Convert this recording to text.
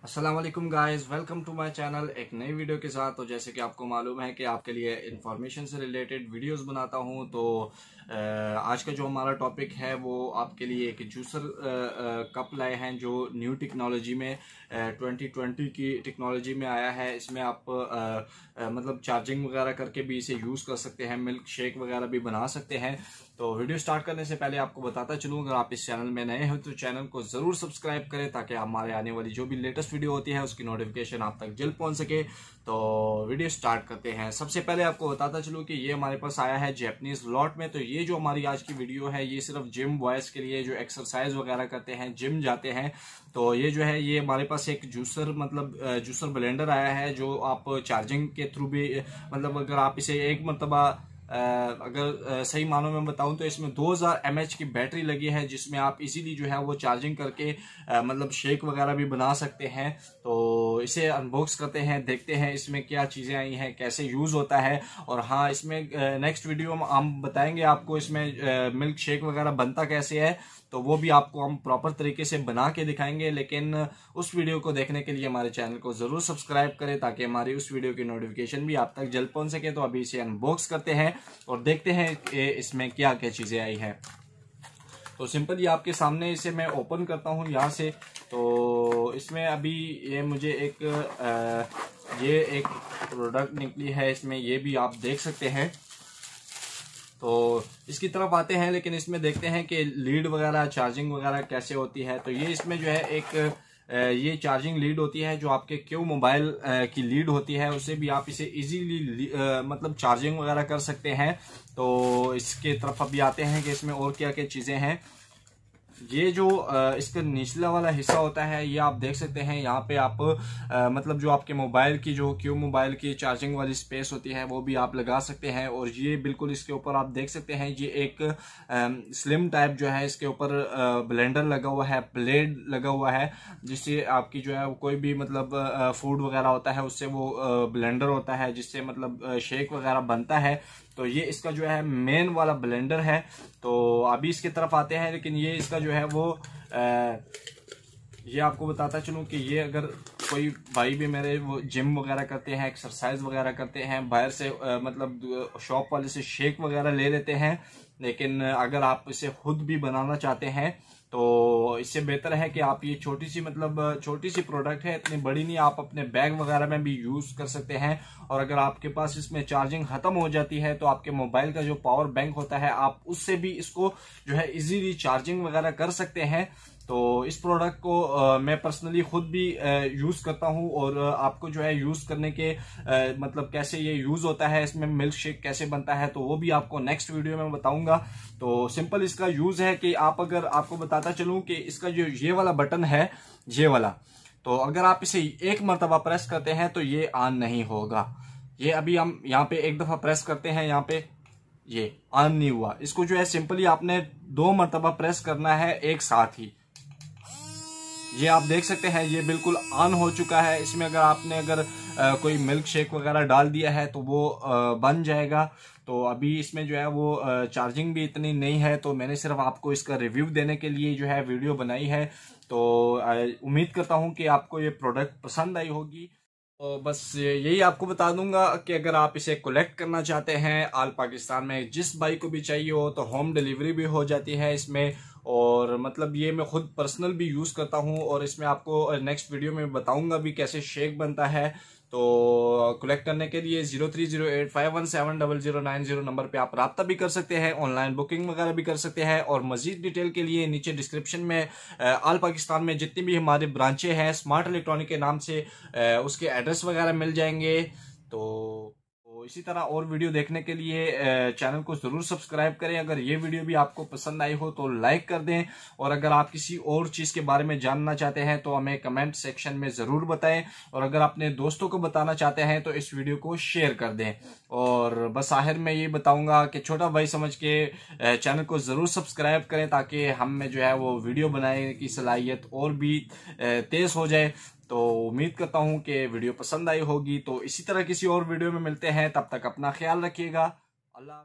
अस्सलाम वालेकुम guys, welcome to my channel एक नई वीडियो के साथ। तो जैसे कि आपको मालूम है कि आपके लिए इंफॉर्मेशन से रिलेटेड वीडियोस बनाता हूं, तो आज का जो हमारा टॉपिक है वो आपके लिए एक जूसर कप लाए हैं जो न्यू टेक्नोलॉजी में 2020 की टेक्नोलॉजी में आया है। इसमें आप मतलब चार्जिंग वगैरह करके भी इसे यूज़ कर सकते हैं, मिल्क शेक वगैरह भी बना सकते हैं। तो वीडियो स्टार्ट करने से पहले आपको बताता चलूँ, अगर आप इस चैनल में नए हो तो चैनल को ज़रूर सब्सक्राइब करें ताकि हमारे आने वाली जो भी लेटेस्ट वीडियो होती है उसकी नोटिफिकेशन आप तक जल्द पहुंच सके। तो वीडियो स्टार्ट करते हैं। सबसे पहले आपको बताता चलूँ कि ये हमारे पास आया है जैपनीज लॉट में। तो ये जो हमारी आज की वीडियो है ये सिर्फ जिम बॉयज़ के लिए, जो एक्सरसाइज वगैरह करते हैं, जिम जाते हैं। तो ये जो है ये हमारे पास एक जूसर मतलब जूसर ब्लेंडर आया है जो आप चार्जिंग के थ्रू भी मतलब अगर आप इसे एक मरतबा अगर सही मानों में बताऊं तो इसमें 2000 mAh की बैटरी लगी है जिसमें आप इजीली जो है वो चार्जिंग करके मतलब शेक वगैरह भी बना सकते हैं। तो इसे अनबॉक्स करते हैं, देखते हैं इसमें क्या चीज़ें आई हैं, कैसे यूज़ होता है। और हाँ, इसमें नेक्स्ट वीडियो में हम बताएंगे आपको इसमें मिल्क शेक वगैरह बनता कैसे है, तो वो भी आपको हम प्रॉपर तरीके से बना के दिखाएंगे। लेकिन उस वीडियो को देखने के लिए हमारे चैनल को ज़रूर सब्सक्राइब करें ताकि हमारी उस वीडियो की नोटिफिकेशन भी आप तक जल्द पहुंच सके। तो अभी इसे अनबॉक्स करते हैं और देखते हैं कि इसमें क्या क्या चीज़ें आई हैं। तो सिंपल ये आपके सामने इसे मैं ओपन करता हूँ यहाँ से। तो इसमें अभी ये मुझे ये एक प्रोडक्ट निकली है, इसमें ये भी आप देख सकते हैं। तो इसकी तरफ आते हैं, लेकिन इसमें देखते हैं कि लीड वगैरह चार्जिंग वगैरह कैसे होती है। तो ये इसमें जो है एक ये चार्जिंग लीड होती है जो आपके क्यू मोबाइल की लीड होती है, उससे भी आप इसे इजीली मतलब चार्जिंग वगैरह कर सकते हैं। तो इसके तरफ अभी आते हैं कि इसमें और क्या क्या चीज़ें हैं। ये जो इसका निचला वाला हिस्सा होता है ये आप देख सकते हैं। यहाँ पे आप मतलब जो आपके मोबाइल की जो क्यू मोबाइल की चार्जिंग वाली स्पेस होती है वो भी आप लगा सकते हैं। और ये बिल्कुल इसके ऊपर आप देख सकते हैं ये एक स्लिम टाइप जो है इसके ऊपर ब्लेंडर लगा हुआ है, ब्लेड लगा हुआ है, जिससे आपकी जो है कोई भी मतलब फूड वगैरह होता है उससे वो ब्लेंडर होता है जिससे मतलब शेक वगैरह बनता है। तो ये इसका जो है मेन वाला ब्लेंडर है। तो अभी इसकी तरफ आते हैं, लेकिन ये इसका जो है वो ये आपको बताता चलूं कि ये अगर कोई भाई भी मेरे वो जिम वगैरह करते हैं, एक्सरसाइज वगैरह करते हैं, बाहर से मतलब शॉप वाले से शेक वगैरह ले लेते हैं, लेकिन अगर आप इसे खुद भी बनाना चाहते हैं तो इससे बेहतर है कि आप ये छोटी सी प्रोडक्ट है, इतनी बड़ी नहीं, आप अपने बैग वगैरह में भी यूज कर सकते हैं। और अगर आपके पास इसमें चार्जिंग खत्म हो जाती है तो आपके मोबाइल का जो पावर बैंक होता है आप उससे भी इसको जो है इजीली चार्जिंग वगैरह कर सकते हैं। तो इस प्रोडक्ट को मैं पर्सनली खुद भी यूज करता हूं और आपको जो है यूज करने के मतलब कैसे ये यूज होता है, इसमें मिल्क शेक कैसे बनता है, तो वो भी आपको नेक्स्ट वीडियो में बताऊंगा। तो सिंपल इसका यूज है कि आप अगर आपको बताता चलूं कि इसका जो ये वाला बटन है, ये वाला, तो अगर आप इसे एक मरतबा प्रेस करते हैं तो ये ऑन नहीं होगा। ये अभी हम यहाँ पे एक दफा प्रेस करते हैं, यहाँ पे ये ऑन नहीं हुआ। इसको जो है सिंपली आपने 2 मरतबा प्रेस करना है एक साथ ही। ये आप देख सकते हैं ये बिल्कुल ऑन हो चुका है। इसमें अगर कोई मिल्क शेक वगैरह डाल दिया है तो वो बन जाएगा। तो अभी इसमें जो है वो चार्जिंग भी इतनी नहीं है, तो मैंने सिर्फ आपको इसका रिव्यू देने के लिए जो है वीडियो बनाई है। तो उम्मीद करता हूँ कि आपको ये प्रोडक्ट पसंद आई होगी। तो बस यही आपको बता दूंगा कि अगर आप इसे कलेक्ट करना चाहते हैं ऑल पाकिस्तान में, जिस बाई को भी चाहिए हो तो होम डिलीवरी भी हो जाती है इसमें। और मतलब ये मैं खुद पर्सनल भी यूज़ करता हूँ और इसमें आपको नेक्स्ट वीडियो में बताऊंगा भी कैसे शेक बनता है। तो कलेक्ट करने के लिए 0308517090 नंबर पे आप राब्ता भी कर सकते हैं, ऑनलाइन बुकिंग वगैरह भी कर सकते हैं। और मजीद डिटेल के लिए नीचे डिस्क्रिप्शन में ऑल पाकिस्तान में जितनी भी हमारे ब्रांचें हैं स्मार्ट इलेक्ट्रॉनिक के नाम से उसके एड्रेस वगैरह मिल जाएंगे। तो इसी तरह और वीडियो देखने के लिए चैनल को जरूर सब्सक्राइब करें। अगर ये वीडियो भी आपको पसंद आई हो तो लाइक कर दें, और अगर आप किसी और चीज़ के बारे में जानना चाहते हैं तो हमें कमेंट सेक्शन में ज़रूर बताएं। और अगर अपने दोस्तों को बताना चाहते हैं तो इस वीडियो को शेयर कर दें। और बस आखिर में ये बताऊंगा कि छोटा भाई समझ के चैनल को ज़रूर सब्सक्राइब करें ताकि हम में जो है वो वीडियो बनाने की सलाहियत और भी तेज़ हो जाए। तो उम्मीद करता हूं कि वीडियो पसंद आई होगी। तो इसी तरह किसी और वीडियो में मिलते हैं, तब तक अपना ख्याल रखिएगा। अल्लाह।